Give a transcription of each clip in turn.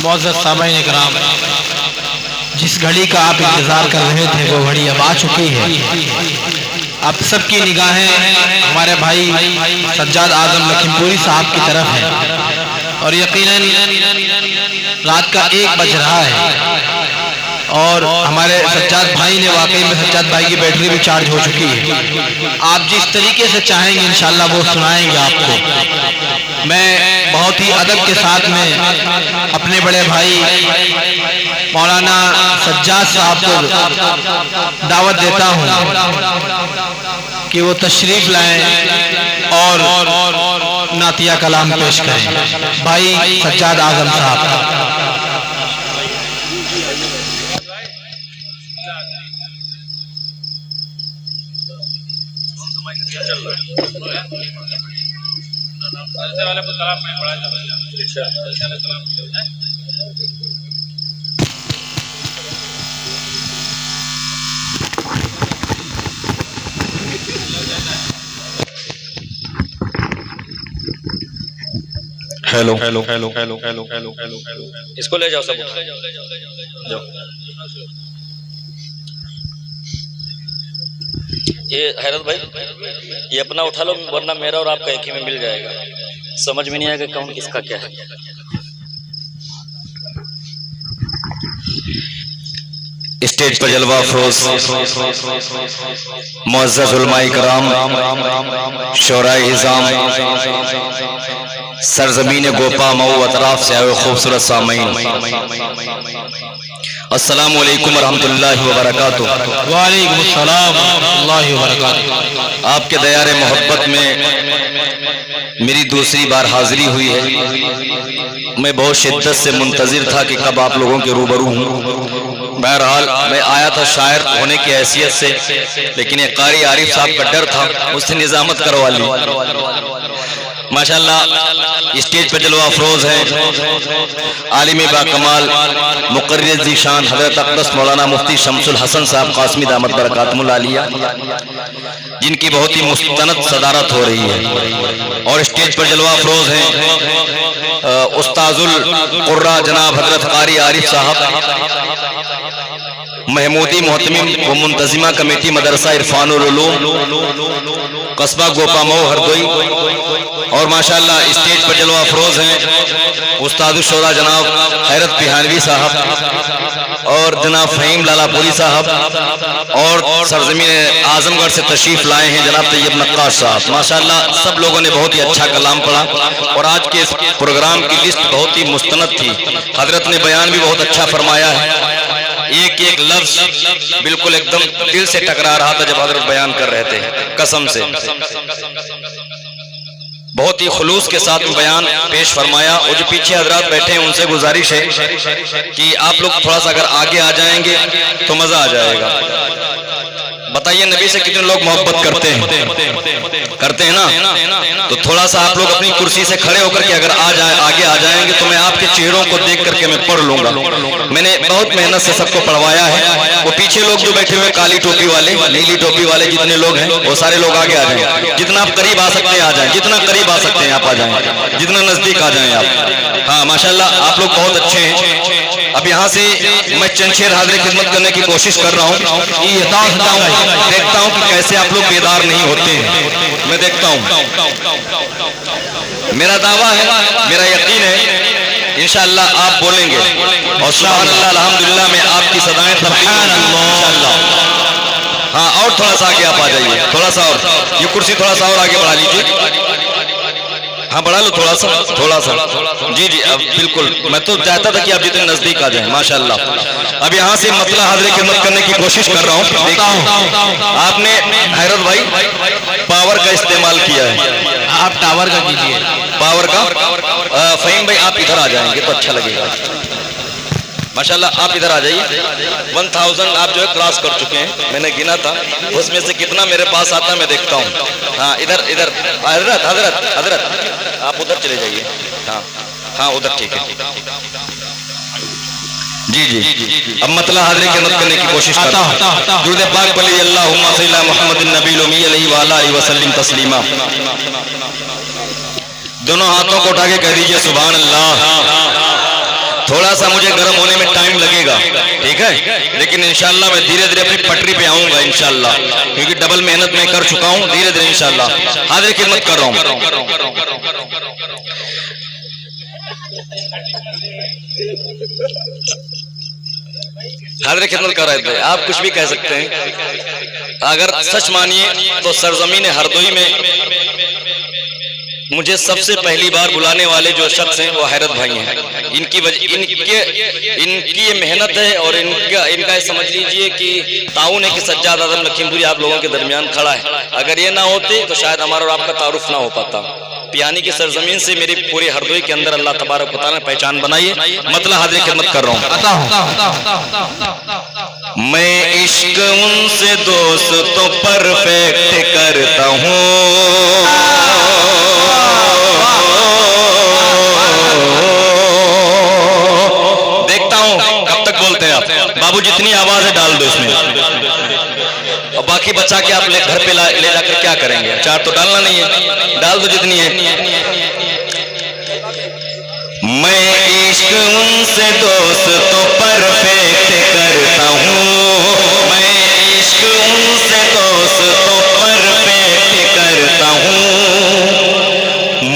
मुअज़्ज़ज़ सामईन इकराम, जिस घड़ी का आप इंतज़ार कर रहे थे वो घड़ी अब आ चुकी है। आप सबकी निगाहें हमारे भाई सज्जाद आज़म लखीमपुरी साहब की तरफ है और यकीनन रात का 1 बज रहा है और हमारे सज्जाद भाई ने वाकई में सज्जाद भाई की बैटरी भी चार्ज हो चुकी है। आप जिस तरीके से चाहेंगे इंशाल्लाह वो सुनाएंगे आपको। मैं बहुत ही अदब के साथ में अपने बड़े भाई मौलाना सज्जाद साहब को दावत देता हूँ कि वो तशरीफ लाएं और नातिया कलाम पेश करें। भाई सज्जाद आज़म साहब। Hello hello hello hello hello hello hello hello, इसको ले जाओ, सब जाओ। ये हैरत भाई, ये अपना उठा लो, वरना मेरा और आपका एक ही में मिल जाएगा। समझ में नहीं आएगा कौन किसका क्या है। स्टेज पर जलवा अफरोज मुअज़्ज़ज़ उलमाए किराम, शोराए हिज़ाम, सरजमीन गोपा मऊ अतराफ से आए खूबसूरत सामईन, अस्सलामु अलैकुम रहमतुल्लाहि व बरकातुहू। वालेकुम अस्सलाम रहमतुल्लाहि व बरकातुहू। आपके दयारे मोहब्बत में मेरी दूसरी बार हाजिरी हुई है। मैं बहुत शिद्दत से मुंतजिर था कि कब आप लोगों के रूबरू हूँ। बहरहाल मैं आया था शायर होने की हैसियत से, लेकिन एक कारी आरिफ साहब का डर था, उससे निजामत करवा ली। माशाअल्लाह स्टेज पर जलवा अफरोज हैं आलिम बाकमाल मुक़र्रिर ज़ीशान हज़रत अक़दस मौलाना मुफ्ती शम्सुल हसन साहब क़ासमी दामत बरकातुहुल आलिया, जिनकी बहुत ही मुस्तनद सदारत हो रही है। और स्टेज पर जलवा अफरोज हैं उस्ताजुल क़ुर्रा जनाब हज़रत क़ारी आरिफ साहब, महमूदी मोहतमिम व मुंतजिमा कमेटी मदरसा इरफानुल उलूम कस्बा गोपा मऊ हरदोई। और माशाअल्लाह स्टेज पर जलवा अफरोज हैं उस्तादुल शोरा जनाब हैरत पिहानवी साहब और जनाब फ़हीम लालापुरी साहब, और सरजमीन आजमगढ़ से तशरीफ लाए हैं जनाब तैयब नक्काश साहब। माशाअल्लाह सब लोगों ने बहुत ही अच्छा कलाम पढ़ा और आज के इस प्रोग्राम की लिस्ट बहुत ही मुस्तनद थी। हजरत ने बयान भी बहुत अच्छा फरमाया है, एक एक लफ्ज बिल्कुल एकदम दिल से टकरा रहा था जब हजरत बयान कर रहे थे, कसम से बहुत ही खुलूस के साथ बयान पेश फरमाया। और जो पीछे हजरात बैठे हैं उनसे गुजारिश है कि आप लोग थोड़ा सा अगर आगे आ जाएंगे तो मजा आ जाएगा। बताइए नबी से कितने लोग मोहब्बत करते हैं ना? तो थोड़ा सा आप लोग अपनी कुर्सी से खड़े होकर के अगर आगे आ जाएंगे तो मैं आपके चेहरों को देख करके मैं पढ़ लूंगा। मैंने बहुत मेहनत से सबको पढ़वाया है। वो पीछे लोग जो बैठे हुए काली टोपी वाले नीली टोपी वाले जितने लोग हैं वो सारे लोग आगे आ जाएं। जितना आप करीब आ सकते हैं आ जाएं, जितना करीब आ सकते हैं आप आ जाएं, जितना नजदीक आ जाएं आप। हाँ माशाल्लाह आप लोग बहुत अच्छे हैं। अब यहाँ से मैं चंद शेर हाज़िर खिदमत करने की कोशिश कर रहा हूँ। देखता हूँ कि कैसे आप लोग बेदार नहीं होते हैं, मैं देखता हूँ। मेरा दावा है, मेरा यकीन है इंशाअल्लाह आप बोलेंगे और सुभान अल्लाह अल्हम्दुलिल्लाह में आपकी सदाएं इंशाअल्लाह। हाँ और थोड़ा सा आगे आप आ जाइए, थोड़ा सा और, ये कुर्सी थोड़ा सा और आगे बढ़ा लीजिए। हाँ बढ़ा लो थोड़ा सा जी जी। अब बिल्कुल मैं तो चाहता था कि आप जितने नजदीक आ जाएं माशाअल्लाह। अब यहाँ से मतला हाज़िर खिदमत करने की कोशिश कर रहा हूँ। देखता हूँ आपने हैरत भाई पावर का इस्तेमाल किया है, आप टावर का कीजिए, पावर का। फ़हीम भाई आप इधर आ जाएंगे तो अच्छा लगेगा माशाल्लाह। आप इधर आ जाइए। 1000 आप जो है क्रॉस कर चुके हैं, मैंने गिना था, उसमें से कितना मेरे पास आता मैं देखता हूँ। हाँ इधर इधर हजरत हजरत हजरत आप उधर चले जाइए। हाँ हाँ उधर ठीक है जी जी। अब मतलब हाज़िर खिदमत करने की कोशिश करता हूँ। दुरूद पाक पढ़िए अल्लाहुम्मा सल्ली अला मुहम्मदिन नबील उम्मी अलैहि व आलिहि वसल्लम तस्लीमा। दोनों हाथों को उठा के कह दीजिए सुभान अल्लाह। थोड़ा सा मुझे गर्म होने में टाइम लगेगा, ठीक है, लेकिन इंशाल्लाह मैं धीरे धीरे अपनी पटरी पे आऊंगा इंशाल्लाह, क्योंकि डबल मेहनत मैं कर चुका हूं। धीरे धीरे इंशाल्लाह हाजिर खिदमत कर रहा हूं। हाजिर खिदमत कर रहे थे, आप कुछ भी कह सकते हैं। अगर सच मानिए तो सरजमीन हरदोई में मुझे सबसे पहली बार बुलाने वाले जो शख्स हैं वो हैरत भाई हैं। इनकी ये मेहनत है और इनका समझ लीजिए कि ताउन है कि सज्जाद आजम लखीमपुरी आप लोगों के दरमियान खड़ा है। अगर ये ना होते तो शायद हमारा और आपका तारुफ ना हो पाता। पियानी की सरजमीन से मेरी पूरे हरदोई के अंदर अल्लाह तबारक व तआला ने पहचान बनाई है। मतलब हाजिर खिदमत कर रहा हूँ। मैं इश्क उनसे दोस्त तो परफेक्ट करता हूँ, देखता हूं कब तक बोलते हैं आप। बाबू जितनी आवाज है डाल दो इसमें, और बाकी बचा के आप घर पे ले जाकर क्या करेंगे? चार तो डालना नहीं है, डाल दो जितनी है। मैं इश्क उनसे दोस्त तो परफेक्ट करता हूँ, मैं इश्क उनसे दोस्त तो परफेक्ट करता हूँ।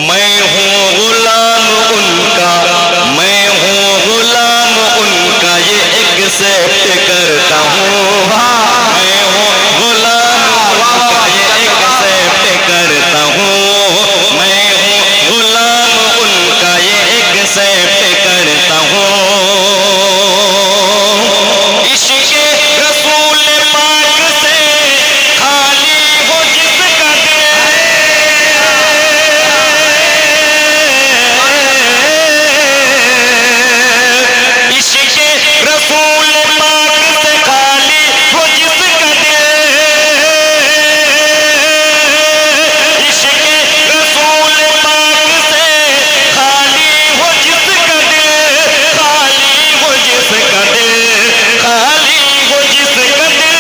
मैं हूँ गुलाम उनका, मैं हूँ गुलाम उनका, ये एक्सेप्ट करता हूँ। मैं हूँ गुलाम उनका, ये एक्सेप्ट करता हूँ। मैं हूँ गुलाम उनका, ये एक्सेप्ट करता हूँ। इश्क़ रसूल पाक से खाली हो जिसका दिल, इश्क़ रसूल पाक से खाली हो जिसका दिल, इश्क़ रसूल पाक से खाली हो जिसका दिल, खाली हो जिसका दिल, खाली हो जिसका दिल,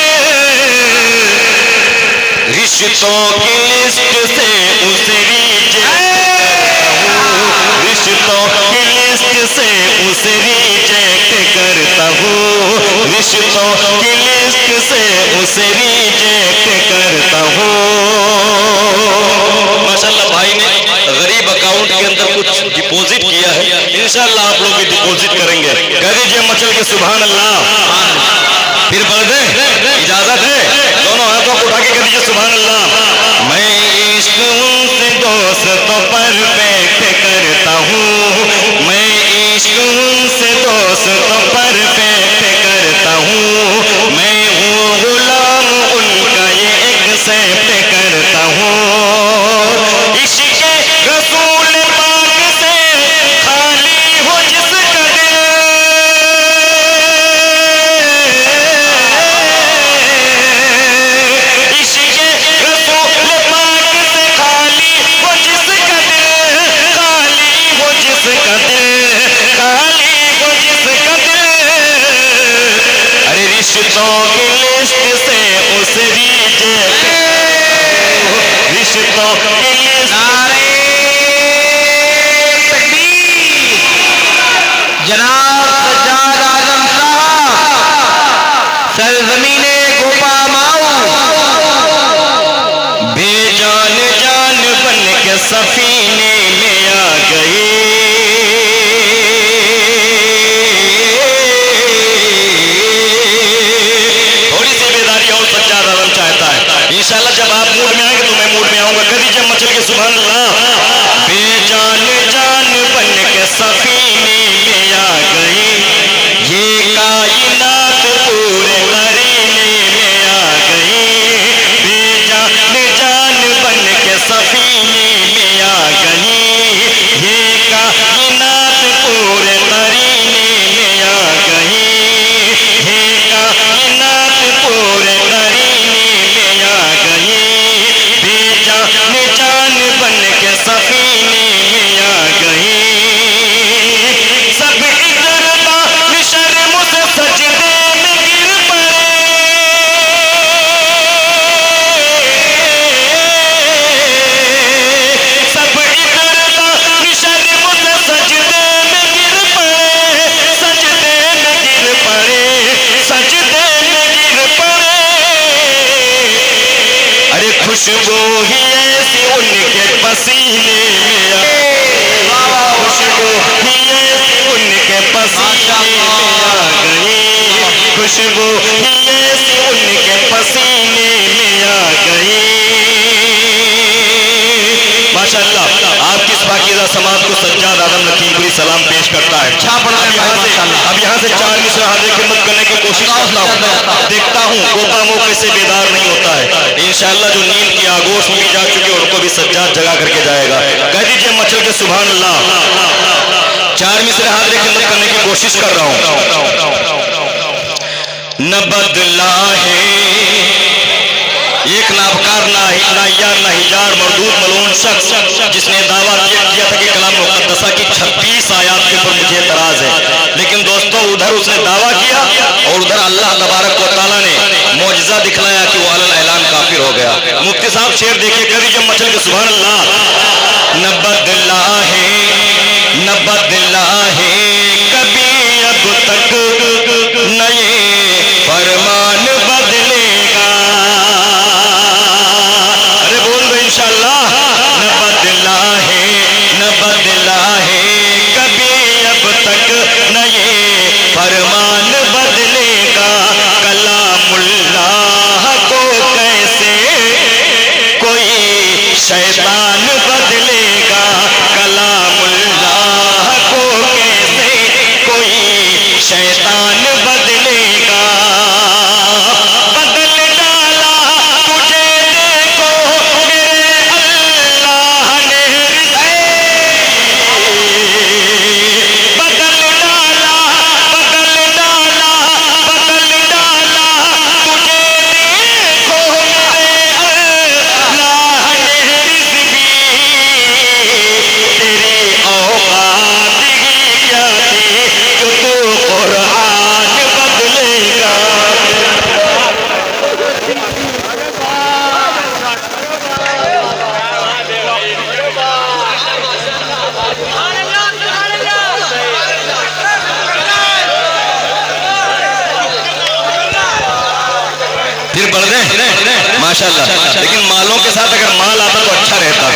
रिश्तों की लिस्ट से उसे रिश्तों की लिस्ट से उसे रिजेक्ट करता हूँ, रिश्तों की लिस्ट से उसे रिजेक्ट करता हूँ। माशाल्लाह भाई ने गरीब अकाउंट के अंदर कुछ डिपॉजिट किया है, इंशाल्लाह आप लोग भी डिपॉजिट करेंगे। कह दीजिए मचल के सुभान अल्लाह, फिर पढ़ दे, इजाजत है, दोनों हाथों को उठा के कह दीजिए सुभान अल्लाह। मैं इश्क उनसे दोस्त तो परफेक्ट करता हूँ, मैं इश्क उनसे दोस्त तो परफेक्ट करता हूँ। मैं हूँ गुलाम उनका, ये एक्सेप्ट करता हूँ। इश्क़ रसूल पाक से खाली हो जिसका दिल, इश्क़ रसूल पाक से खाली हो जिसका दिल, खाली हो जिसका दिल, खाली हो जिसका दिल, अरे रिश्तों की लिस्ट से उसे रिजेक्ट, रिश्तों की लिस्ट। जनाब सज्जाद आजम साहब सरजमीने गोपा माऊ बेजान जान बन के सफीने में आ गए, थोड़ी सी बेदारी और सज्जाद आजम चाहता है। इंशाल्लाह जब आप मूड में आएंगे तो मैं मूड में आऊंगा। कभी जब मचल के सुभान अल्लाह। बेजान जान बन के सफीने में आ गई, ये कायनात पूरे करीने में आ गई, बेजान जान बन के सफीने में आ यहाँ से 4 मिसरा हाजिर खिदमत करने की कोशिश करता हूँ, देखता हूँ गोपा मुंह कैसे बेदार नहीं होता है। इंशाअल्लाह जो नींद की आगोश में भी जा चुके उनको भी सज्जाद जगा करके जाएगा। कह दीजिए मचल के सुभान अल्लाह। 4 मिसरा हाजिर खिदमत करने की कोशिश कर रहा हूँ। न बदला है एक नाबकार नायार नाहिजार मरदूद मलून शख्स जिसने दावा किया था कि कलाम मुक़द्दसा की 26 आयात के ऊपर मुझे एतराज है, लेकिन दोस्तों उधर उसने दावा किया और उधर अल्लाह तबारक व तआला ने मौजज़ा दिखलाया कि वो अलल ऐलान काफिर हो गया। मुफ्ती साहब शेर देखिए, कभी जब मचल के सुभान अल्लाह। न बदला है कभी अब तक नए फरमान बदलेगा। अरे बोल दो इंशाअल्लाह। न बदला है कभी अब तक नए फरमान बदलेगा। कलामुल्लाह को कैसे कोई शैतान बदलेगा। कलामुल्लाह को कैसे कोई शैतान बदलेगा। बदल डाला तुझे देखो मेरे अल्लाह ने, बदल डाला तुझे देखो मेरे अल्लाह ने रिज़्क़ी। तेरी औकात ही क्या थी जो तू कुरान बदलेगा। फिर बढ़ गए माशाल्लाह, लेकिन मालों के साथ अगर माल आता तो अच्छा रहता।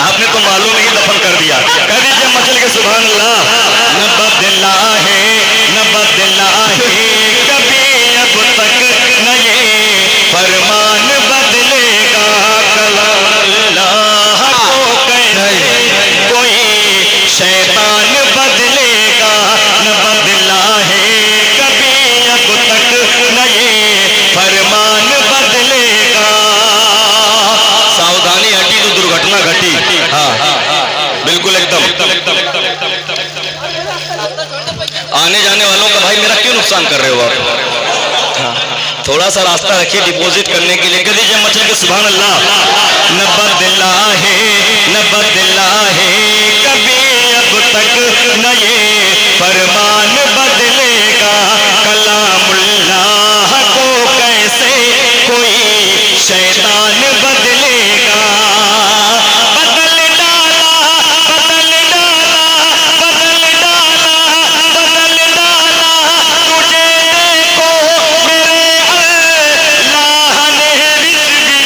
आपने तो मालों में ही दफन कर दिया। कह दीजिए मचल के सुभान अल्लाह। न बदला है कभी अब तक नए फरमान बदलेगा। कलामुल्लाह को कैसे कोई शैतान बदलेगा। न बदला है कभी अब तक नए फरमान बदलेगा। सावधानी हटी तो दुर्घटना घटी। हाँ बिल्कुल एकदम। आने जाने वालों का भाई मेरा क्यों नुकसान कर रहे हो आप? हाँ, थोड़ा सा रास्ता रखिए डिपॉजिट करने के लिए। कह दीजिए मचल के सुभान अल्लाह। न बदला है कभी अब तक नए फरमान बदलेगा। कलामुल्लाह को कैसे कोई शैतान बदलेगा। बदल डाला तुझे देखो मेरे अल्लाह ने रिज़्क़ी।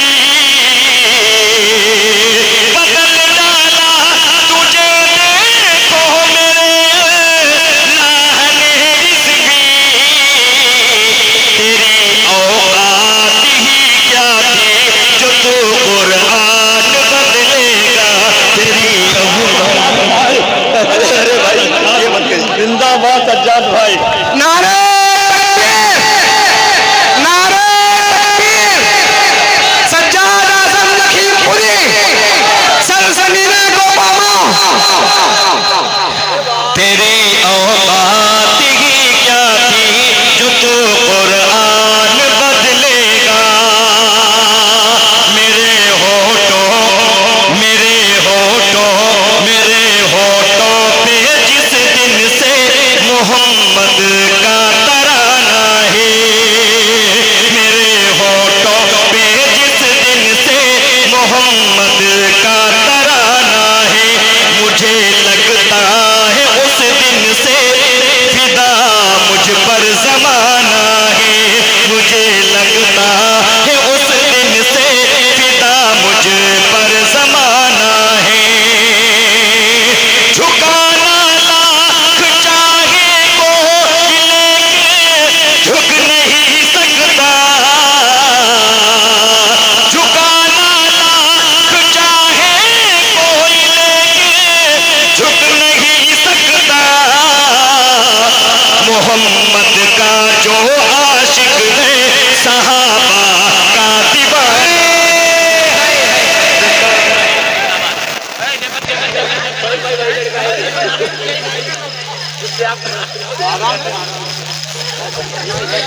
बदल डाला तुझे देखो मेरे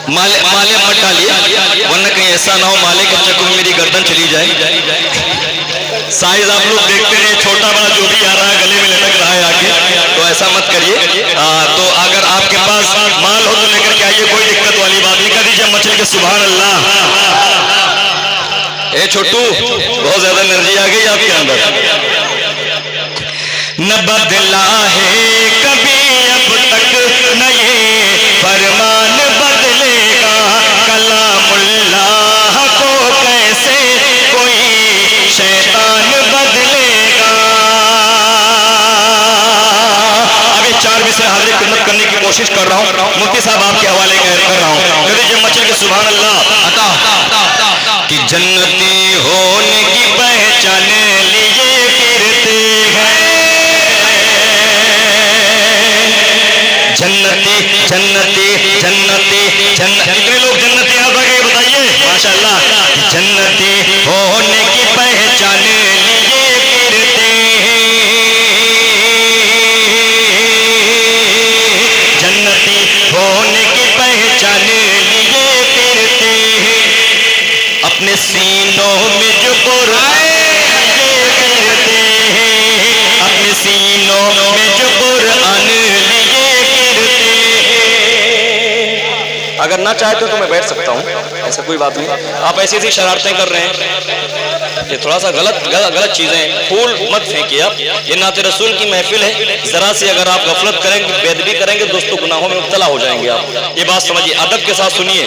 माले माले मत डालिए, वरना कहीं ऐसा ना हो माले के चक्कर में मेरी गर्दन चली जाए। साइज आप लोग देखते हैं, छोटा बड़ा जो भी आ रहा है गले में लटक रहा है आके, तो ऐसा मत करिए। तो अगर आपके पास माल हो तो लेकर के आइए, कोई दिक्कत वाली बात नहीं। कर दीजिए मचल के सुभान अल्लाह। ए छोटू, बहुत ज्यादा एनर्जी आ गई आपके अंदर। न बदला है कभी अब तक न ये फरमान बदलेगा, कलामुल्लाह को कैसे कोई शैतान बदलेगा। अभी 4 मिसरे हाजिर खिदमत करने की कोशिश कर रहा हूँ, मुफ्ती साहब आपके हवाले कर रहा हूँ। जब मचल के सुभान अल्लाह अता कि जन्नती होने की पहचान लिए फिरते हैं, जन्नती जन्नती जन्नती जन्नती। कितने लोग जन्नती यहाँ तक बताइए माशाल्लाह। जन्नती होने की पहचान लिए फिरते हैं, जन्नती होने की पहचान लिए फिरते हैं, अपने सीनों में जो कुरान लिए फिरते हैं, अपने सीनों में जो कुरान लिए फिरते हैं। अगर ना चाहे तो मैं बैठ सकता हूँ, ऐसा कोई बात नहीं। आप ऐसी ऐसी शरारतें कर रहे हैं, ये थोड़ा सा गलत चीजें। फूल मत फेंकिए आप, ये नाते रसूल की महफिल है। जरा से अगर आप गफलत करेंगे, बेदबी करेंगे, दोस्तों गुनाहों में मुब्तला हो जाएंगे आप। ये बात समझिए, अदब के साथ सुनिए।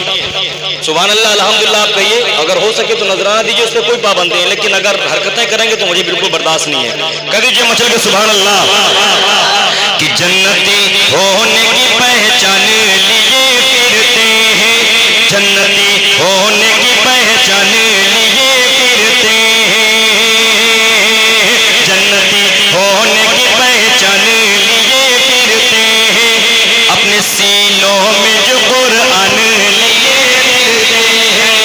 सुभान अल्लाह अल्हम्दुलिल्लाह आप कहिए, अगर हो सके तो नजराना दीजिए, उस पर कोई पाबंदी नहीं, लेकिन अगर हरकतें करेंगे तो मुझे बिल्कुल बर्दाश्त नहीं है। कह दीजिए मचल के सुभान अल्लाह कि जन्नती होने की पहचान लिए फिरते हैं, जन्नती होने की पहचान लिए फिरते हैं, जन्नती होने की पहचान लिए फिरते हैं, अपने सीनों में जो कुरान लिए फिरते हैं,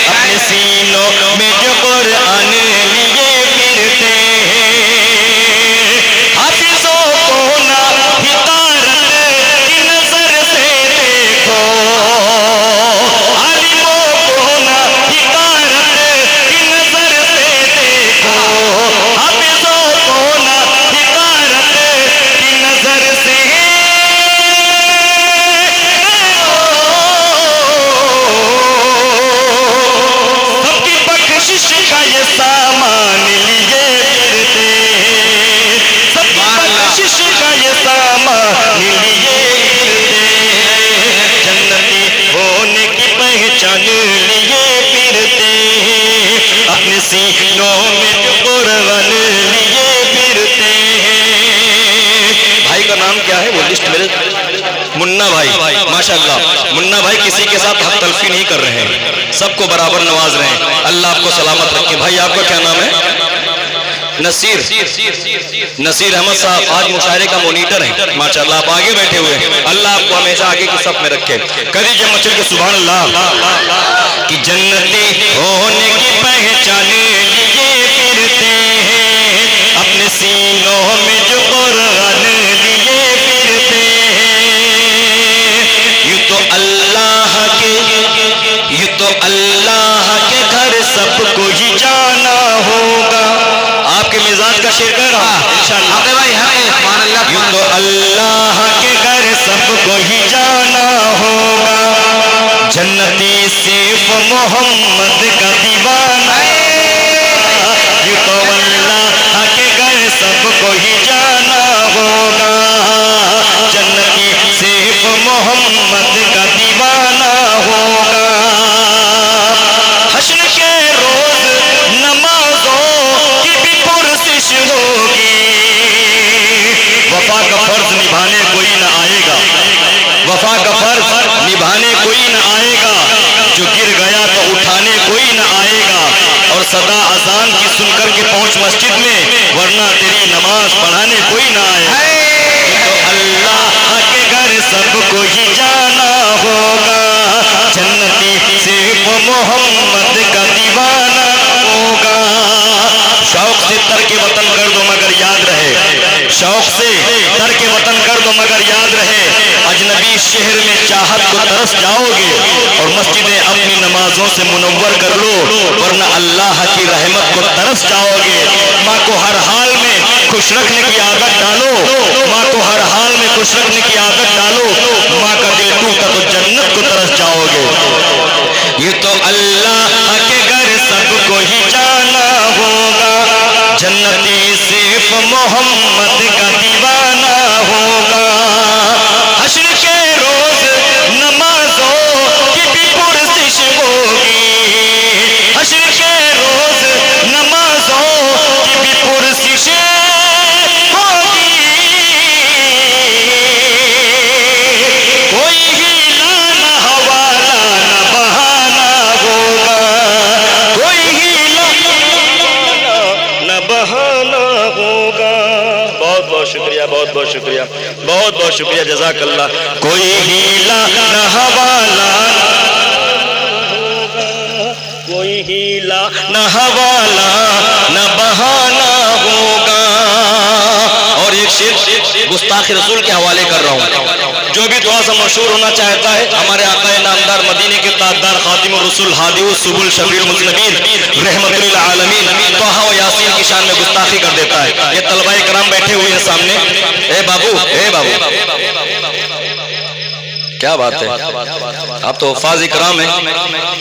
अपने सीनों में जो कुरान लिए फिरते हैं। हाफिजों को ना हिकारत की नजर से देखो, आलिमों को ना हिकारत की नजर से देखो, हाफिजों को ना हिकारत की नजर से सबकी बख्शिश का ये सामान लिए फिरते हैं, सबकी बख्शिश का ये सामान लिए फिरते हैं, जन्नती होने की पहचान लिए फिरते हैं, अपने सीनों में जो कुरान लिए फिरते हैं। भाई का नाम क्या है वो लिस्ट मेरे? मुन्ना भाई, माशाअल्लाह। मुन्ना भाई किसी के साथ हक तलफी नहीं कर रहे हैं, सबको बराबर नवाज रहे हैं। अल्लाह आपको सलामत रखे। भाई आपका क्या नाम है? नसीर अहमद साहब आज मुशायरे का मोनीटर है माशाअल्लाह। आप आगे बैठे हुए हैं, अल्लाह आपको हमेशा आगे की सफ में रखे। कर दीजिए मचल के सुभान अल्लाह कि जन्नती होने की पहचान लिए फिरते हैं, अपने सीनों में जो कुरान लिए फिरते हैं। यूं तो अल्लाह के घर सबको ही जाना होगा। आपके मिजाज का शेर कह रहा इंशाअल्लाह भाई। यूं तो अल्लाह के घर सबको ही जाना होगा, जन्नती सिर्फ मोहम्मद का दीवाना। यूं तो अल्लाह के घर सबको ही जाना होगा, जन्नती सिर्फ मोहम्मद का दीवाना होगा। हश्र के रोज नमाजों की भी पुरसिश होगी, वफा का फर्ज निभाने कोई न आएगा, वफा का फर्ज निभाने कोई न आएगा, जो गिर गया तो उठाने कोई न आएगा, और सदा अजान की सुनकर के पहुंच मस्जिद में, वरना तेरी नमाज पढ़ाने कोई न आएगा। तो अल्लाह के घर सबको ही जाना होगा, जन्नती सिर्फ मोहम्मद का दीवाना होगा। शौक से तरके वतन कर दो मगर याद रहे, शौक से तरके वतन कर दो मगर याद रहे, अजनबी शहर चाहत को तरस जाओगे और मस्जिदें अपनी नमाजों से मुनव्वर कर लो, वरना अल्लाह की रहमत को तरस जाओगे। माँ को हर हाल में खुश रखने की आदत डालो, माँ को हर हाल में खुश रखने की आदत डालो। माँ का दिल टूटा तो जन्नत को तरस जाओगे। ये तो अल्लाह के घर सबको ही जाना होगा, जन्नती सिर्फ मोहम्मद का दीवाना होगा। हश्र के रोज नमाजों की भी पुरसिश होगी, हश्र के रोज नमाजों की भी पुरसिश होगी। कोई हीला न हवाला न बहाना होगा, कोई हीला न बहाना होगा। बहुत बहुत शुक्रिया, बहुत बहुत शुक्रिया, बहुत बहुत शुक्रिया, जज़ाकल्लाह। कोई हीला न हवाला, कोई हीला न हवाला न बहाना होगा। और एक शेर गुस्ताखी रसूल के हवाले कर रहा हूँ। जो भी थोड़ा सा मशहूर होना चाहता है, हमारे आका नामदार मदीने के ताजदार खातिमुर रसूल हादिउस सुबुल शफीउल मुज़नबीन रहमतुल लिल आलमीन तोहा व यासीन की शान में गुस्ताखी कर देता है। ये तलबाए कराम बैठे हुए हैं सामने। ए बाबू, ए बाबू, क्या बात है, आप तो हफ़ाज़ इकराम हैं,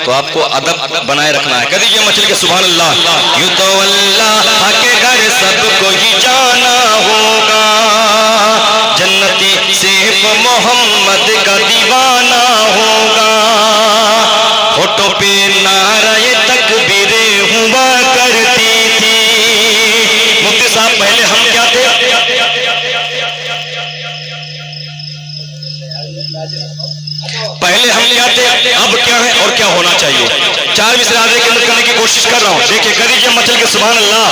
तो आपको अदब बनाए रखना है। कह दीजिए मचल के सुभान अल्लाह। यूं तो अल्लाह के घर सबको ही जाना होगा, जन्नती सिर्फ मोहम्मद का दीवाना होगा। होठों पे नारे तकबीरें हुआ करती थी। मुफ्ती साहब, पहले हम क्या थे? पहले हम क्या थे, अब क्या है और क्या होना चाहिए? चार मिसरे आगे के अंदर करने की कोशिश कर रहा हूं। देखिए, कर दीजिए मचल के सुभान अल्लाह।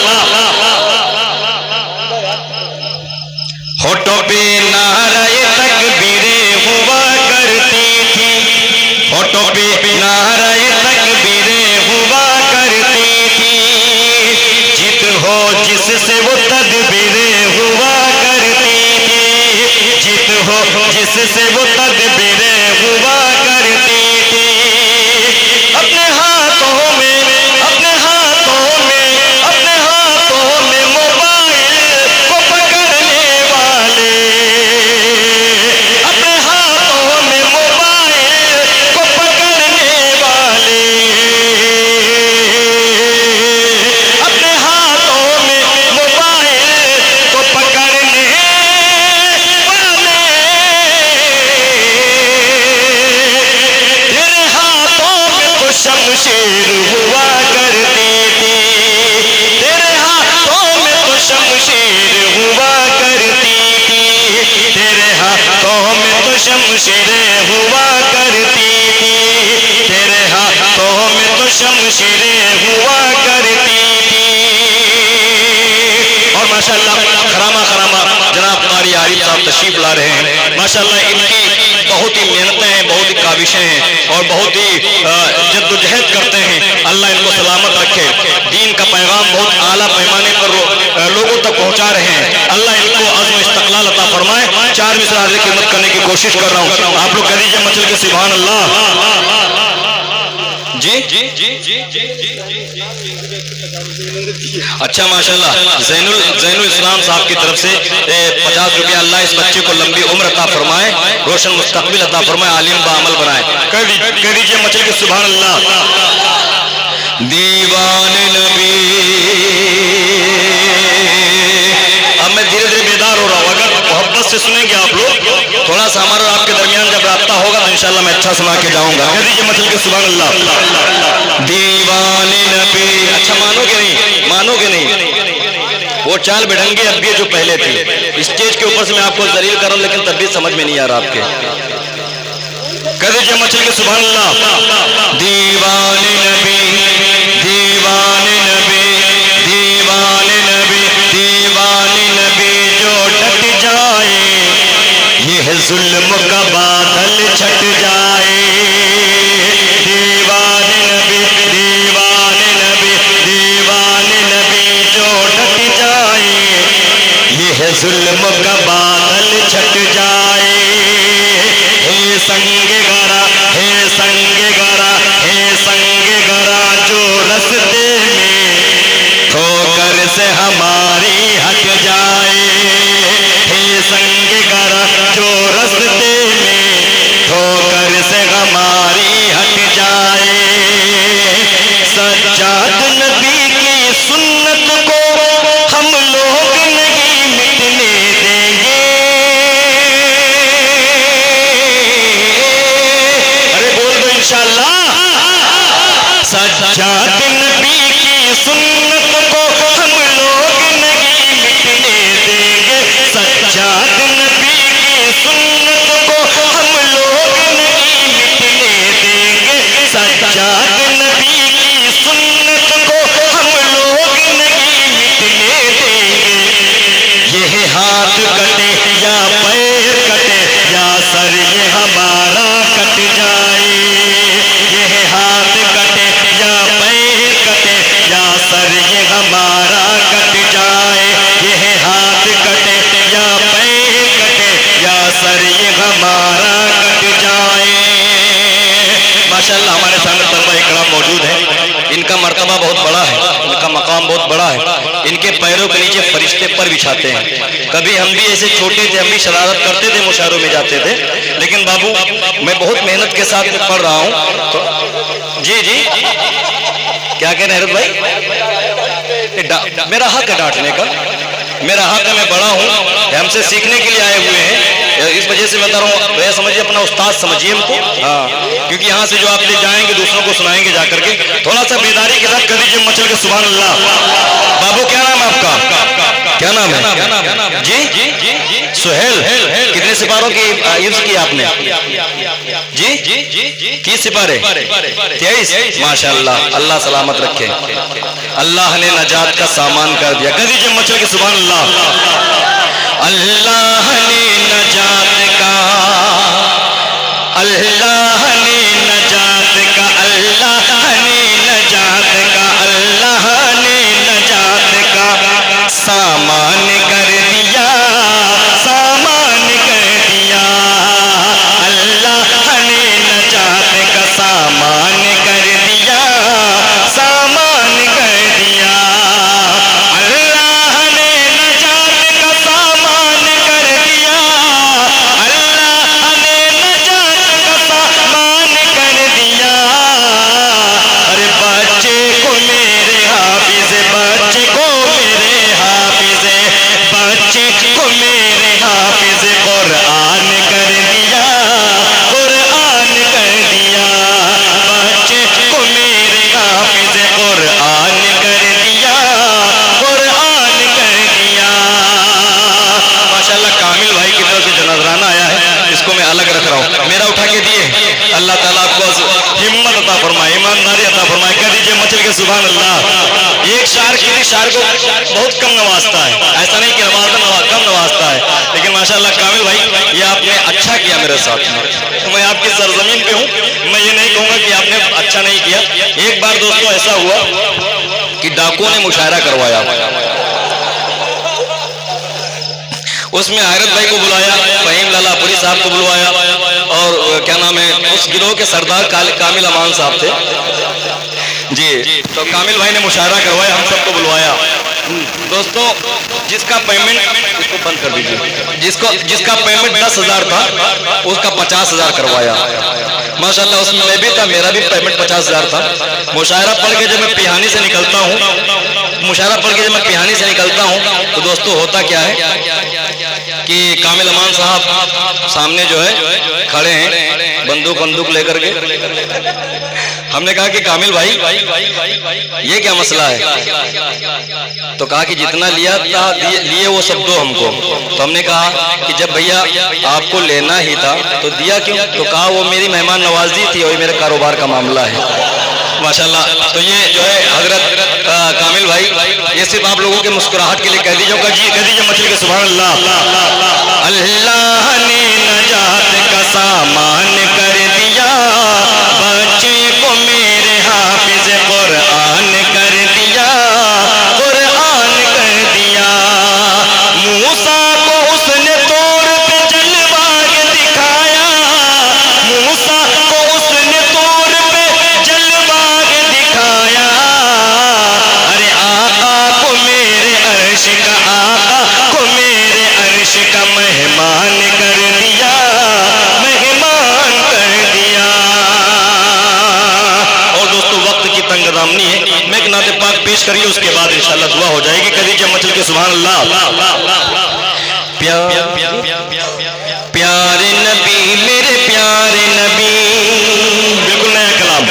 होठों पे नारे तकबीरें हुआ करती थी, होठों पे नारे तकबीरें हुआ करती थी। जित हो जिससे वो तदबीरें हुआ करती थी, जित हो जिससे वो तदबीरें हुआ करती थी। अपने हाथों में, अपने हाथों में, अपने हाथों में मोबाइल को पकड़ने वाले, अपने हाथों में मोबाइल को पकड़ने वाले, अपने हाथों में मोबाइल को पकड़ने वाले। तेरे हाथों में तो शमशीर हुआ करती थी, तेरे हाथों में तो शमशीर हुआ करती थी, तेरे हाथों में तो शमशीरें हुआ करती थी, तेरे हाथों में तो शमशीरें हुआ करती थी। और माशाअल्लाह खरामा खरामा जनाब कारी आरिफ साहब तशरीफ ला रहे हैं। माशाअल्लाह इनकी बहुत ही मेहनतें हैं, बहुत ही काविशें हैं और बहुत ही जद्दोजहद करते हैं। अल्लाह इनको सलामत रखे। दीन का पैगाम बहुत आला पैमाने पर लोगों तक पहुंचा रहे हैं। अल्लाह इनको अज़्म इस्तक़लाल अता फरमाए। चार मिसरा आगे खिदमत करने की कोशिश कर रहा हूँ। आप लोग कह दीजिए मचल के सुभान अल्लाह। जी जी जी जी जी जी। अच्छा, माशाल्लाह ज़ैनुल इस्लाम साहब की तरफ से 50 रुपया। अल्लाह इस बच्चे को लंबी उम्र अता फरमाए, रोशन मुस्तकबिल अता फरमाए, आलिम बाअमल बनाए। कह दीजिए मचल के सुभान अल्लाह। दीवाने नबी। अब मैं धीरे धीरे बेदार हो रहा हूँ, अगर मोहब्बत से सुनेंगे आप लोग, थोड़ा सा हमारा और आपके दरमियान जब राब्ता होगा तो इंशाल्लाह मैं अच्छा सुना के जाऊंगा। कह दीजिए मचल के सुभान अल्लाह। दीवाने नबी। अच्छा, मानोगे नहीं, मानोगे नहीं, वो चाल बेढंगे अब भी जो पहले थी। स्टेज के ऊपर से मैं आपको जलील कर रहा हूं, लेकिन तब भी समझ में नहीं आ रहा आपके। कह दीजिए मचल के सुभान अल्लाह। दीवाने नबी, दीवाने नबी, दीवाने नबी, दीवाने नबी जो डट जाए, यह जुल्म का बादल छट जाए। दीवाने नबी, दीवाने नबी, दीवाने नबी जो डट जाए, यह जुल्म का बादल छट जाए। हे संग मर्तबा बहुत बड़ा है, इनका मकाम बहुत बड़ा है। इनके पैरों के नीचे फरिश्ते पर बिछाते हैं। कभी हम भी ऐसे छोटे थे, हम भी शरारत करते थे, मुशायरों में जाते थे, लेकिन बाबू मैं बहुत मेहनत के साथ पढ़ रहा हूँ। तो जी जी क्या कह रहे हैं हैरत भाई? मेरा हक है डांटने का, मेरा हक है, मैं बड़ा हूँ, हमसे सीखने के लिए आए हुए हैं, इस वजह से बता रहा हूँ। वह समझिए, अपना उस्ताद समझिए हमको। हाँ, क्योंकि यहाँ से जो आप ले जाएंगे दूसरों को सुनाएंगे जाकर के। थोड़ा सा बेदारी के साथ कर दीजिए मचल के सुभान अल्लाह। बाबू क्या नाम है आपका? क्या नाम है जी? सुहेल। कितने सिपारों की हिफ्ज़ की आपने जी? 30 सिपारे, 23। माशाअल्लाह, अल्लाह सलामत रखे। अल्लाह ने नजात का सामान कर दिया। कर दीजिए मचल के सुभान अल्लाह। अल्लाह ने नजात का, अल्लाह ने नजात का, अल्लाह ने नजात का, अल्लाह ने नजात का सामान कर दिया, सामान कर दिया। अल्लाह ने नजात का सामान कर दिया, सामान कर दिया। अल्लाह ने नजात का सामान कर दिया, अल्लाह ने नजात का सामान कर दिया। अरे बच्चे को मेरे हाफिज, बच्चे को मेरे हाफिज, बच्चे को मेरे हाफिज कुरान कर दिया, कुरान कर दिया। बच्चे को मेरे हाफिज कुरान कर दिया, कुरान कर दिया। माशाअल्लाह कामिल भाई की तरफ से जो नजराना आया है, इसको मैं अलग रख रहा हूँ, मेरा उठा के दिए। अल्लाह ताला आपको हिम्मत अता फरमाए, ईमानदारी अता फरमाए। कह दीजिए मचल के सुभान अल्लाह। एक शायर किसी शायर को बहुत कम नवाजता है, ऐसा नहीं कि कम नवाजता है, लेकिन माशाअल्लाह कामिल भाई ये आपने अच्छा किया मेरे साथ में। मैं आपकी सरजमीन पे हूँ, मैं ये नहीं कहूँगा कि आपने अच्छा नहीं किया। एक बार दोस्तों ऐसा हुआ कि डाकुओं ने मुशायरा करवाया, उसमें हैरत भाई को बुलाया, फहीम लालापुरी साहब को बुलवाया, और क्या नाम है उस गिरोह के सरदार कामिल अमान साहब थे जी। तो कामिल भाई ने मुशायरा करवाया, हम सबको बुलवाया। दोस्तों जिसका पेमेंट, इसको बंद कर दीजिए, जिसका पेमेंट 10,000 था उसका 50,000 करवाया। माशाअल्लाह उसमें मैं भी था, मेरा भी पेमेंट 50,000 था। मुशायरा पढ़ के जब मैं पिहानी से निकलता हूँ, मुशायरा पढ़ के जब मैं पिहानी से निकलता हूँ, तो दोस्तों होता क्या है कि कामिल अमान साहब सामने जो है खड़े हैं बंदूक लेकर के। हमने कहा कि कामिल भाई ये क्या मसला है? तो कहा कि जितना लिया था लिए वो सब दो हमको। तो हमने कहा कि जब भैया आपको लेना ही था तो दिया क्यों? तो कहा वो मेरी मेहमान नवाजी थी और मेरे कारोबार का मामला है। माशाल्लाह। तो ये जो है हजरत कामिल भाई, ये सिर्फ आप लोगों के मुस्कुराहट के लिए कह दीजिए मचल के सुभान अल्लाह। अल्लाह ने नजात का सामान कर दिया, बच्चे को मेरे हाफिज कुरान कर दिया, कुरान कर दिया। मूसा को उसने तौर पे जलवा के दिखाया, मूसा को उसने तौर पे जलवा के दिखाया। अरे आका को मेरे अर्श का, आका को मेरे अर्श का मेहमान कर दिया, मेहमान कर दिया। और दोस्तों वक्त की तंगदामनी है, मैं एक नाते पाक पेश करिए, उसके बाद इंशाल्लाह दुआ हो जाएगी। कह दीजिए मचल के सुभान अल्लाह। प्यारे नबी मेरे प्यारे नबी, बिल्कुल नया कलाम।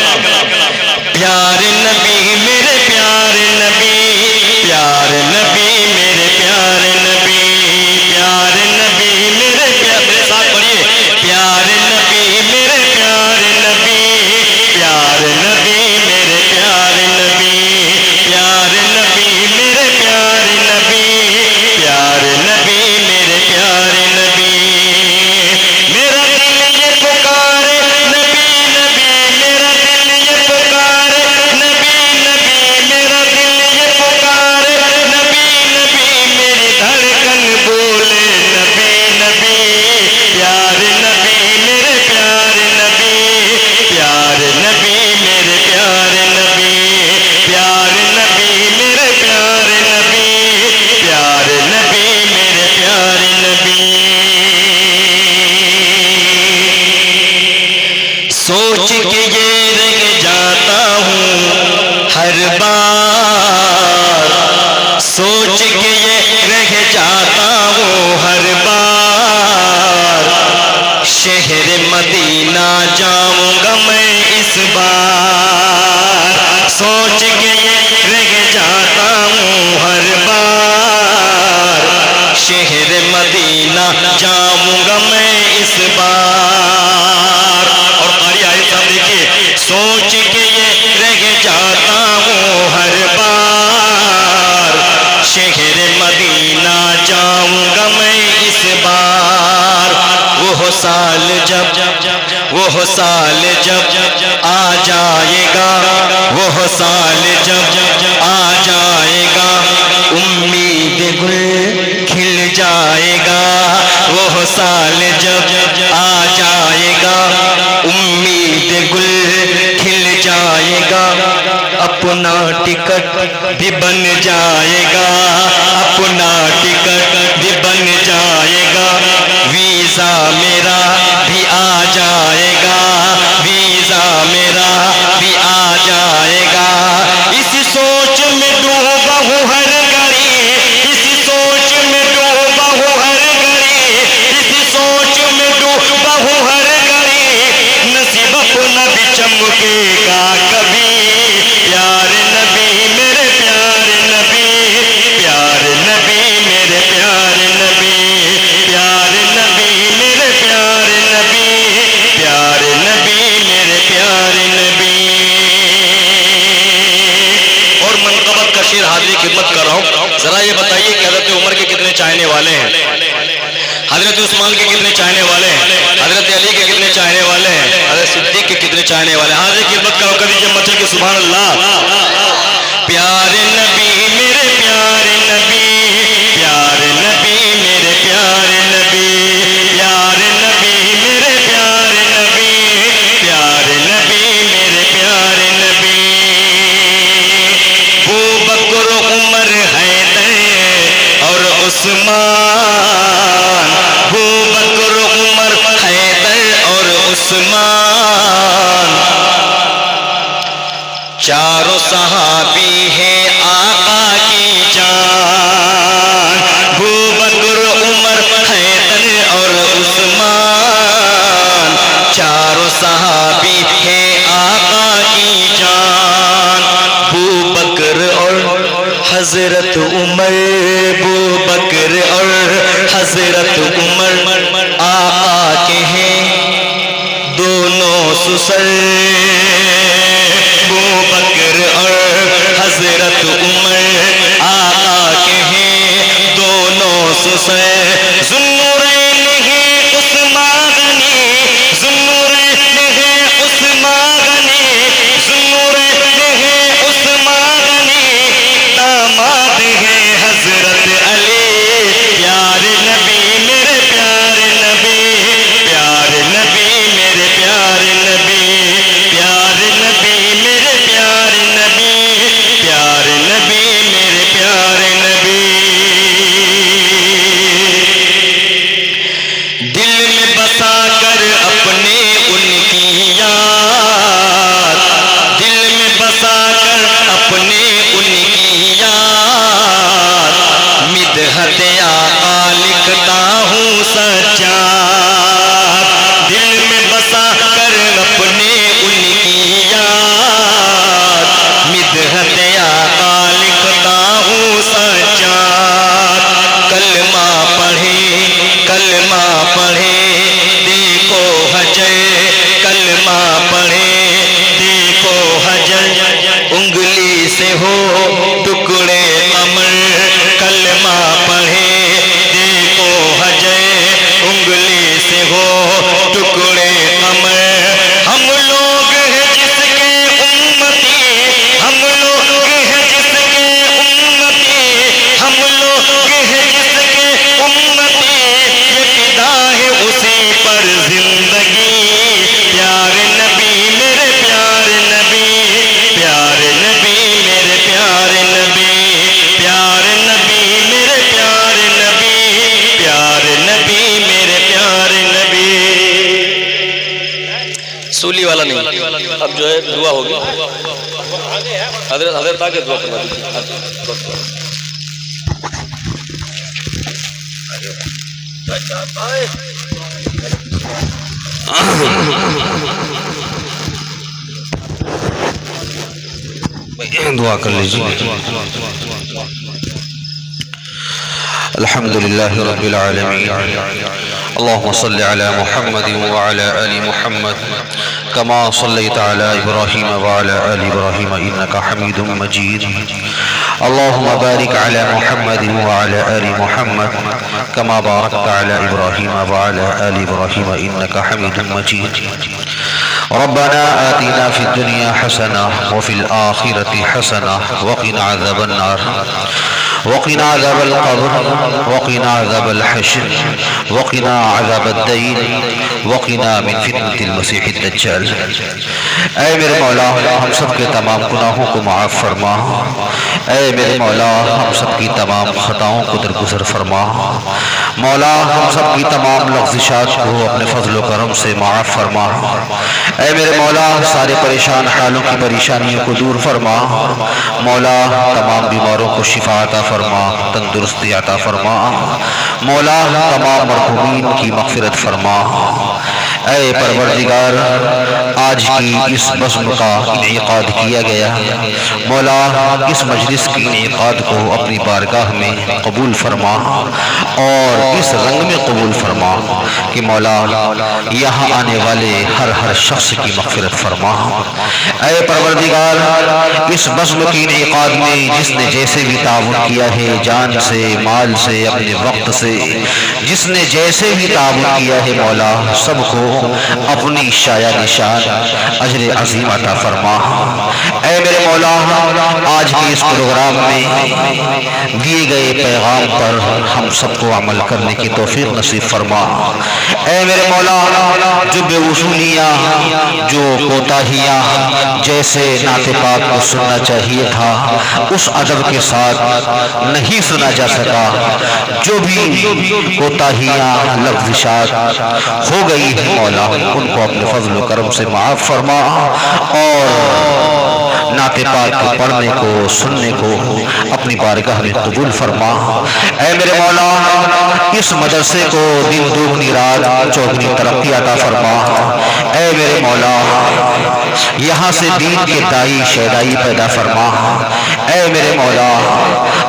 प्यारे नबी मेरे प्यारे नबी, प्यारे नबी मेरे प्यारे नबी, प्यारे नबी मेरे प्यारे, साथ पढ़िए, प्यारे नबी मेरे प्यारे नबी, प्यारे नबी मेरे प्यारे नबी, प्यारे नबी मेरे प्यारे नबी, प्यारे नबी मेरे प्यारे नबी। सोच के ये रह जाता हूँ हर बार, सोच के ये रह जाता हूँ हर बार, शहर मदीना जाऊंगा मैं इस बार। सोच के ये रह जाता हूँ हर बार, शहर मदीना जाऊंगा मैं इस बार। और कारी आयत साहब देखिए, सोच के ये रह जाता हूँ हर बार, शहर मदीना जाऊंगा मैं इस बार। वो साल जब आ जाएगा, वो साल जब आ जाएगा, उम्मीद गुल खिल जाएगा। वो साल जब आ जाएगा, उम्मीद गुल खिल जाएगा, अपना टिकट भी बन जाएगा, अपना टिकट भी बन जाएगा, वीजा मेरा भी आ जाएगा, वीजा मेरा भी आ जाएगा। इसी सोच में डूबा हूँ हर घड़ी, इसी सोच में डूबा हूँ हर घड़ी, इसी सोच में डूबा हूँ हर घड़ी, नसीब अपना भी चमकेगा कभी। प्यारे नबी मेरे प्यारे नबी, प्यारे नबी मेरे प्यारे नबी, प्यारे नबी मेरे प्यारे नबी, प्यारे नबी मेरे प्यारे नबी। और मनक़बत का शेर हाजिरी खिदमत कर रहा हूँ। जरा ये बताइए कि हजरत उमर के कितने चाहने वाले हैं, हजरत उस्मान के कितने चाहने वाले हैं, हजरत अली के कितने चाहने वाले हैं, हजरत सिद्दीक के कितने चाहने वाले हैं। हाजिरी खिदमत करो, कर दीजिए मचल के सुभान अल्लाह। प्यारे नबी मेरे प्यारे नबी, प्यारे नबी मेरे प्यारे नबी, प्यारे नबी मेरे प्यारे नबी, प्यारे नबी मेरे प्यारे नबी। वो बकर उमर हैदर और उस्मान, वो बकर उमर हैदर और उस्मान, चारों सहाबी है आका की जान। वो बकर उमर हैदर और उस्मान, चारों सहाबी है आका की जान। वो बकर और हजरत उमर, वो बकर और हजरत उमर आका के हैं दोनों सुसर। वो बकर और हजरत उमर आका के हैं दोनों सुसर। ज़ुन्नूरैन है उस्मान गनी, ज़ुन्नूरैन है उस्मान गनी, ज़ुन्नूरैन है उस्मान गनी, दामाद है हजरत अली। प्यारे नबी मेरे प्यारे नबी, प्यारे नबी मेरे प्यारे नबी, प्यारे नबी मेरे प्यारे नबी, प्यारे नबी मेरे प्यारे नबी। दिल में बसा कर अपने उनकी याद, दिल में बसा कर अपने उनकी याद, मिदहत आका लिखता हूँ सच्चा। दिल में बसा कर अपने उनकी याद, मिदहत आका लिखता हूँ सच्चा। कलमा पढ़े, कलमा पढ़े देखो हजर, कलमा पढ़े देखो हजर, उंगली से हो टुकड़े कमर। कलमा पढ़े देखो हजर, उंगली से हो टुकड़े कमर। हम लोग हैं जिसके उम्मती, हम लोग हैं जिसके उम्मती, हम लोग हैं जिसके उम्मती, ये फिदा है उसी पर जिंदगी। प्यारे नबी मेरे प्यारे नबी, प्यारे नबी मेरे प्यारे नबी। वाला नहीं, अब जो है दुआ होगी। हजरत आके दुआ करवा दीजिए। दुआ कर लीजिए। अल्हम्दुलिल्लाहि रब्बिल आलमीन, अल्लाहुम्मा सल्लि अला मुहम्मद व अला आलि मुहम्मद कमा सल्लैता अला इब्राहीम व अला आलि इब्राहीम इन्नका हमीदुम मजीद। अल्लाहुम्मा बारिक अला मुहम्मद व अला आलि मुहम्मद कमा बारकता अला इब्राहीम व अला आलि इब्राहीम इन्नका हमीदुम मजीद। रब्बना आतिना फिद दुनिया हसना व फिल आखिरति हसना व क़िना अज़ाबन्नार वक़िना अज़ाबल क़ब्र वक़िना अज़ाबल हश्र वक़िना अज़ाबद दईन वक़िना मिन फितनतिल मसीहिद दज्जाल। ऐ मेरे मौला, हम सब के तमाम गुनाहों को माफ़ फरमा। ऐ मेरे मौला, हम सब की तमाम खताओं को दरगुज़र फरमा। मौला, हम सब की तमाम लग़्ज़िशात को अपने फ़ज़्ल व करम से माफ़ फरमा। ऐ मेरे मौला, सारे परेशान हालों की परेशानियों को दूर फरमा। मौला, तमाम बीमारों को शिफा अता फरमा, तंदुरुस्ती अता फरमा। मौला, तमाम मरहूमीन की मग़फ़िरत फरमा। ऐ परवरदिगार, आज की इस बज़्म का इनेकाद किया गया, मौला इस मजलिस की इनेकाद को अपनी बारगाह में कबूल फरमा और इस रंग में कबूल फरमा कि मौला यहाँ आने वाले हर शख्स की मग़फ़िरत फरमा। ऐ परवरदिगार, इस बज़्म की इनेकाद में जिसने जैसे भी ताउन किया है, जान से, माल से, अपने वक्त से, जिसने जैसे भी ताउन किया है, मौला सबको अपनी शाया निशान अजर अज़ीम अता फरमा। ऐ मेरे मौला, आज के इस प्रोग्राम में दिए गए पैगाम पर हम सबको अमल करने की तौफीक नसीब फरमा। ऐ मेरे मौला, जो बेउसूलियाँ, जो कोताहियाँ, जैसे नाते पाक को सुनना चाहिए था उस अदब के साथ नहीं सुना जा सका, जो भी कोताहियाँ, लग़्ज़िशात हो गई है, मौला उनको अपने फज़्ल व करम से माफ़ फरमा और नाते पाक को पढ़ने को, सुनने को अपनी बारगाह में कबूल फरमा। ऐ मेरे मौला, इस मदरसे को दिन दुगनी रात चौगुनी तरक्की अता फरमा। ऐ मेरे मौला, यहाँ से दीन के दाई शहदाई पैदा फरमा। ऐ मेरे मौला,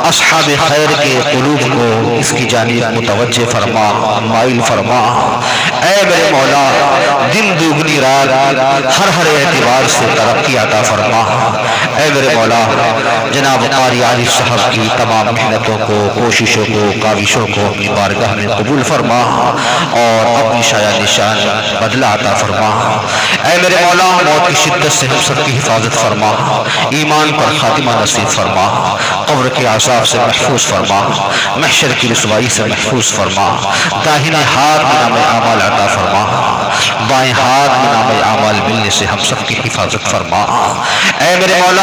अस्हाब खैर के क़ुलूब को इसकी जानिब मुतवज्जे फरमा, माइल फरमा। ऐ मेरे मौला, दिन दुगनी रात हर एतबार से तरक्की अता फरमा। ऐ मेरे मौला, जनाब क़ारी आरिफ साहब की तमाम मेहनतों को, कोशिशों को, काविशों को अपनी बारगाह में कबूल फरमा और अपनी शाया निशान बदला अता फरमा। ऐ मेरे मौला, मौत की शिद्दत से हम सब की हिफाजत फरमा, ईमान पर खातिमा नसीब फरमा, कब्र के आज़ाब से महफूज फरमा, महशर की रुसवाई से महफूज फरमा। दाहिने हाथ में नाम आमाल अता फरमा, बाएं हाथ में नाम आमाल मिलने से हम सब की हिफाजत फरमा। ऐ मेरे मौला,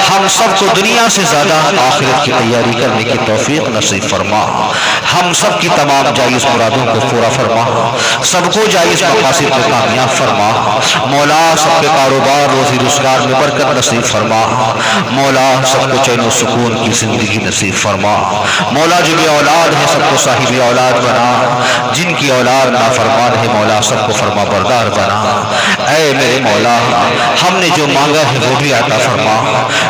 हम सबको दुनिया से ज़्यादा आखिरत की तैयारी करने की तौफीक नसीब फरमा। हम सब की तमाम जायज़ मुरादों को पूरा फरमा, सबको जायज़ मकासिद में कामयाब फरमा। मौला, सबके कारोबार, रोज़ी रोज़गार में बरकत नसीब फरमा। मौला, सबको चैन व सुकून की ज़िंदगी नसीब फरमा। मौला, जो भी औलाद है सबको साहिब औलाद बना, जिनकी औलाद नाफरमान है मौला सबको फरमा बरदार बना। ऐ मेरे मौला, हमने जो मांगा है वो भी अता फरमा,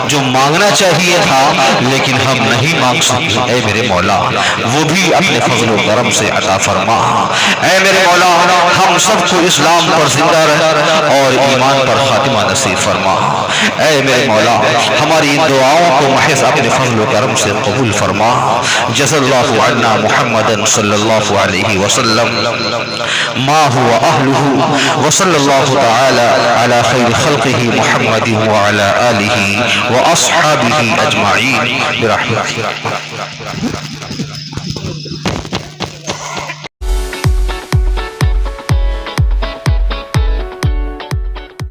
जो मांगना चाहिए था लेकिन हम नहीं मांग सके, ऐ मेरे मौला वो भी अपने फजल व करम से अता फरमा। ऐ मेरे मौला, हम सबको इस्लाम पर जिंदा रह और ईमान पर खातिमा नसीब फरमा। ऐ मेरे मौला, हमारी इन दुआओं को महज अपने फजल व करम से कबूल फरमा। जज़ल्लाहु अन्ना मुहम्मदन सल्लल्लाहु अलैहि वसल्लम मा हुवा अहलुहु व सल्लल्लाहु तआला अला खैर खल्क़िही मुहम्मदिन व अला आलिही व अस्हाबिही अजमाईन बिरहमतिही।